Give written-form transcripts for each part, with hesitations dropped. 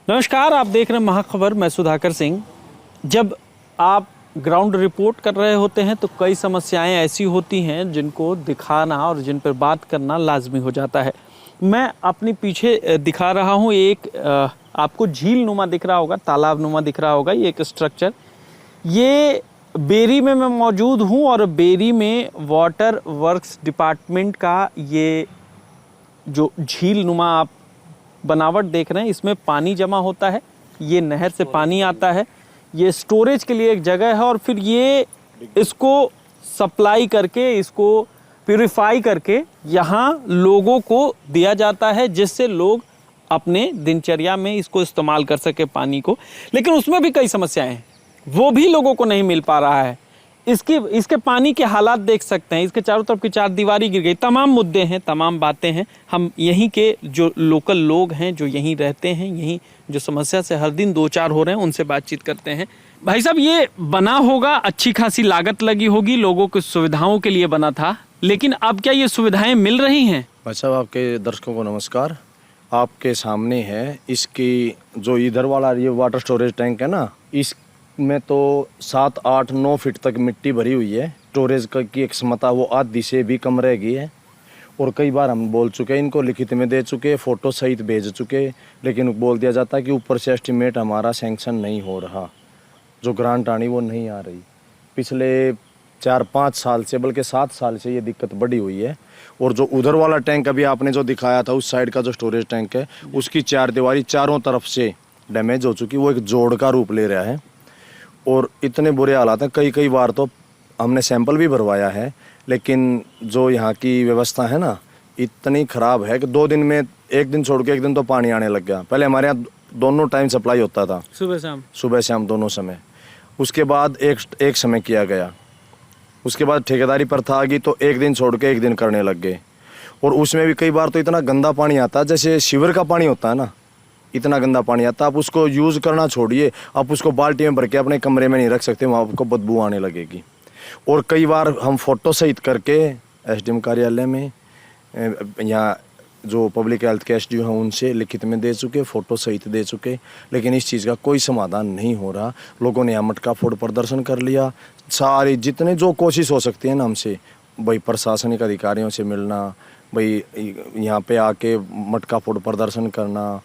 नमस्कार, आप देख रहे हैं महाखबर। मैं सुधाकर सिंह। जब आप ग्राउंड रिपोर्ट कर रहे होते हैं तो कई समस्याएं ऐसी होती हैं जिनको दिखाना और जिन पर बात करना लाजमी हो जाता है। मैं अपने पीछे दिखा रहा हूं एक आपको झील नुमा दिख रहा होगा, तालाब नुमा दिख रहा होगा, ये एक स्ट्रक्चर। ये बेरी में मैं मौजूद हूं और बेरी में वाटर वर्क्स डिपार्टमेंट का ये जो झील नुमा आप बनावट देख रहे हैं, इसमें पानी जमा होता है। ये नहर से पानी आता है, ये स्टोरेज के लिए एक जगह है और फिर ये इसको सप्लाई करके, इसको प्यूरिफाई करके यहाँ लोगों को दिया जाता है, जिससे लोग अपने दिनचर्या में इसको इस्तेमाल कर सके पानी को। लेकिन उसमें भी कई समस्याएं हैं, वो भी लोगों को नहीं मिल पा रहा है। इसके पानी के हालात देख सकते हैं, इसके चारों तरफ की चार दीवारी गिर गई। तमाम मुद्दे हैं, तमाम बातें हैं। हम यहीं के जो लोकल लोग हैं, जो यहीं रहते हैं, यहीं जो समस्या से हर दिन दो चार हो रहे हैं, उनसे बातचीत करते हैं। भाई साहब, ये बना होगा, अच्छी खासी लागत लगी होगी, लोगों की सुविधाओं के लिए बना था, लेकिन अब क्या ये सुविधाएं मिल रही हैं? भाई साहब, आपके दर्शकों को नमस्कार। आपके सामने है इसकी जो इधर वाला ये वाटर स्टोरेज टैंक है ना, इसमें तो 7, 8, 9 फीट तक मिट्टी भरी हुई है। स्टोरेज की एक क्षमता वो आधी से भी कम रह गई है। और कई बार हम बोल चुके हैं, इनको लिखित में दे चुके, फोटो सहित भेज चुके, लेकिन बोल दिया जाता है कि ऊपर से एस्टिमेट हमारा सैंक्शन नहीं हो रहा, जो ग्रांट आनी वो नहीं आ रही। पिछले 4-5 साल से, बल्कि 7 साल से ये दिक्कत बढ़ी हुई है। और जो उधर वाला टैंक अभी आपने जो दिखाया था, उस साइड का जो स्टोरेज टैंक है, उसकी चार दीवारी चारों तरफ से डैमेज हो चुकी, वो एक जोड़ का रूप ले रहा है। और इतने बुरे हालात हैं, कई बार तो हमने सैंपल भी भरवाया है, लेकिन जो यहाँ की व्यवस्था है ना, इतनी ख़राब है कि 2 दिन में, एक दिन छोड़ के एक दिन तो पानी आने लग गया। पहले हमारे यहाँ दोनों टाइम सप्लाई होता था, सुबह शाम दोनों समय। उसके बाद एक समय किया गया, उसके बाद ठेकेदारी प्रथा आ गई, तो एक दिन छोड़ के एक दिन करने लग गए। और उसमें भी कई बार तो इतना गंदा पानी आता है, जैसे शिवर का पानी होता है ना, इतना गंदा पानी आता है। आप उसको यूज़ करना छोड़िए, आप उसको बाल्टी में भर के अपने कमरे में नहीं रख सकते, वहाँ आपको बदबू आने लगेगी। और कई बार हम फोटो सहित करके एसडीएम कार्यालय में, यहाँ जो पब्लिक हेल्थ के एसडीओ हैं, उनसे लिखित में दे चुके, फ़ोटो सहित दे चुके, लेकिन इस चीज़ का कोई समाधान नहीं हो रहा। लोगों ने यहाँ मटका फोड़ प्रदर्शन कर लिया। सारी जितने जो कोशिश हो सकती है ना हमसे, भाई प्रशासनिक अधिकारियों से मिलना, भाई यहाँ पे आके मटका फोड़ प्रदर्शन करना।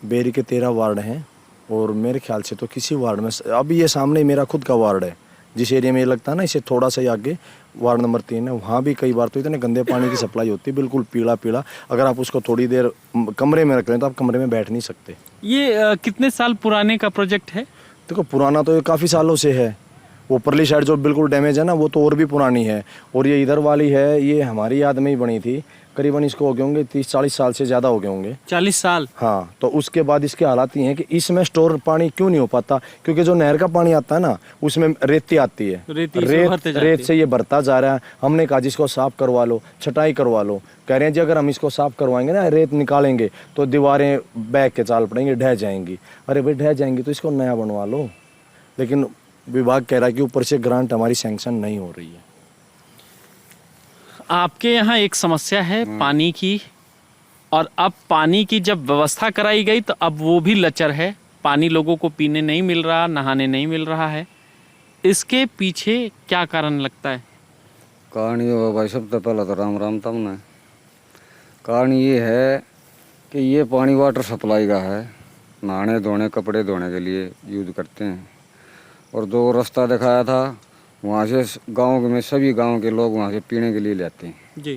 बेरी के 13 वार्ड हैं और मेरे ख्याल से तो किसी वार्ड में, अभी ये सामने मेरा खुद का वार्ड है, जिस एरिया में ये लगता है ना, इसे थोड़ा सा ही आगे वार्ड नंबर 3 है, वहाँ भी कई बार तो इतने गंदे पानी की सप्लाई होती है, बिल्कुल पीला पीला। अगर आप उसको थोड़ी देर कमरे में रख लें तो आप कमरे में बैठ नहीं सकते। ये कितने साल पुराने का प्रोजेक्ट है? देखो, पुराना तो ये काफ़ी सालों से है। वो परली साइड जो बिल्कुल डैमेज है ना, वो तो और भी पुरानी है। और ये इधर वाली है, ये हमारी याद में ही बनी थी। करीबन इसको हो गए होंगे 30-40 साल से ज़्यादा हो गए होंगे। 40 साल? हाँ। तो उसके बाद इसके हालात ये हैं कि इसमें स्टोर पानी क्यों नहीं हो पाता, क्योंकि जो नहर का पानी आता है ना, उसमें रेती आती है, रेत से ये भरता जा रहा है। हमने कहा जिसको साफ करवा लो, छटाई करवा लो। कह रहे हैं जी अगर हम इसको साफ करवाएंगे ना, रेत निकालेंगे तो दीवारें बैग के चाल पड़ेंगे, ढह जाएंगी। अरे भाई, ढह जाएंगी तो इसको नया बनवा लो। लेकिन विभाग कह रहा है कि ऊपर से ग्रांट हमारी सैंक्शन नहीं हो रही है। आपके यहाँ एक समस्या है पानी की, और अब पानी की जब व्यवस्था कराई गई तो अब वो भी लचर है। पानी लोगों को पीने नहीं मिल रहा, नहाने नहीं मिल रहा है। इसके पीछे क्या कारण लगता है? कारण ये हो भाई, सब तो पहला तो राम राम तब ना। कारण ये है कि ये पानी वाटर सप्लाई का है, नहाने धोने, कपड़े धोने के लिए यूज करते हैं। और जो रास्ता दिखाया था, वहाँ से गांव में सभी गांव के लोग वहाँ से पीने के लिए लेते हैं जी।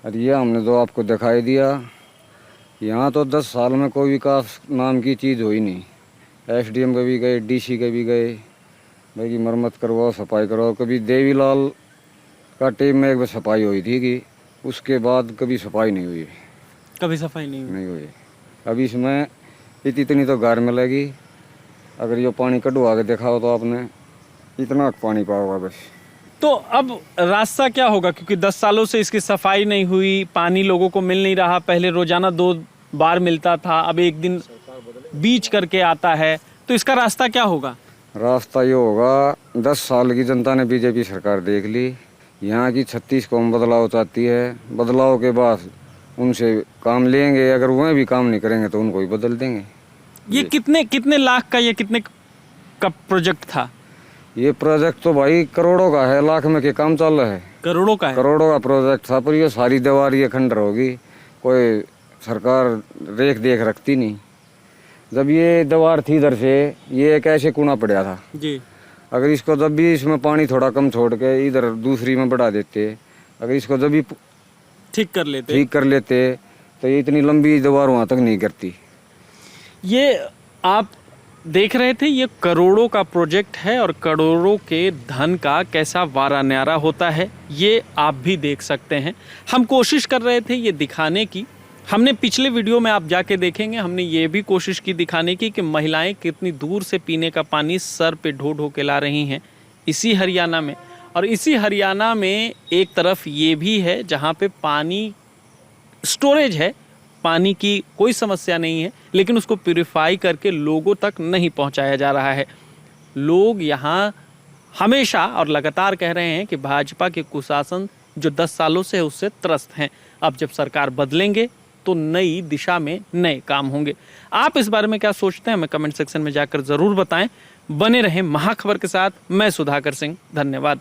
और ये हमने जो आपको दिखाई दिया, यहाँ तो 10 साल में कोई विकास नाम की चीज़ हुई नहीं। एसडीएम के भी गए, डीसी के भी गए, भाई की मरम्मत करवाओ, सफाई करवाओ। कभी देवीलाल का टीम में एक बार सफाई हुई थी कि उसके बाद कभी सफाई नहीं हुई। कभी सफाई नहीं हुई। अभी इसमें इतनी तो गार में लगी। अगर ये पानी कटवा के दिखाओ तो आपने इतना पानी पाओगा बस। तो अब रास्ता क्या होगा, क्योंकि 10 सालों से इसकी सफाई नहीं हुई, पानी लोगों को मिल नहीं रहा। पहले रोजाना 2 बार मिलता था, अब एक दिन बीच करके आता है, तो इसका रास्ता क्या होगा? रास्ता ये होगा, 10 साल की जनता ने बीजेपी सरकार देख ली। यहाँ की 36 कौम बदलाव चाहती है। बदलाव के बाद उनसे काम लेंगे, अगर वह भी काम नहीं करेंगे तो उनको भी बदल देंगे। ये कितने कितने लाख का, ये कितने का प्रोजेक्ट था? ये प्रोजेक्ट तो भाई करोड़ों का है, लाख में के काम चल रहा है। करोड़ों का है। करोड़ों का प्रोजेक्ट था, पर ये सारी दीवार ये खंडर होगी, कोई सरकार रेख देख रखती नहीं। जब ये दीवार थी इधर से, ये एक ऐसे कुआं पड़ा था जी। अगर इसको जब भी इसमें पानी थोड़ा कम छोड़ के इधर दूसरी में बढ़ा देते, अगर इसको जब भी ठीक कर लेते तो ये इतनी लंबी दीवार वहाँ तक नहीं करती। ये आप देख रहे थे, ये करोड़ों का प्रोजेक्ट है और करोड़ों के धन का कैसा वारा न्यारा होता है ये आप भी देख सकते हैं। हम कोशिश कर रहे थे ये दिखाने की, हमने पिछले वीडियो में आप जाके देखेंगे, हमने ये भी कोशिश की दिखाने की कि महिलाएं कितनी दूर से पीने का पानी सर पे ढो ढो के ला रही हैं इसी हरियाणा में। और इसी हरियाणा में एक तरफ ये भी है जहाँ पे पानी स्टोरेज है, पानी की कोई समस्या नहीं है, लेकिन उसको प्यूरिफाई करके लोगों तक नहीं पहुंचाया जा रहा है। लोग यहाँ हमेशा और लगातार कह रहे हैं कि भाजपा के कुशासन जो 10 सालों से है उससे त्रस्त हैं। अब जब सरकार बदलेंगे तो नई दिशा में नए काम होंगे। आप इस बारे में क्या सोचते हैं हमें कमेंट सेक्शन में जाकर ज़रूर बताएं। बने रहें महाखबर के साथ। मैं सुधाकर सिंह, धन्यवाद।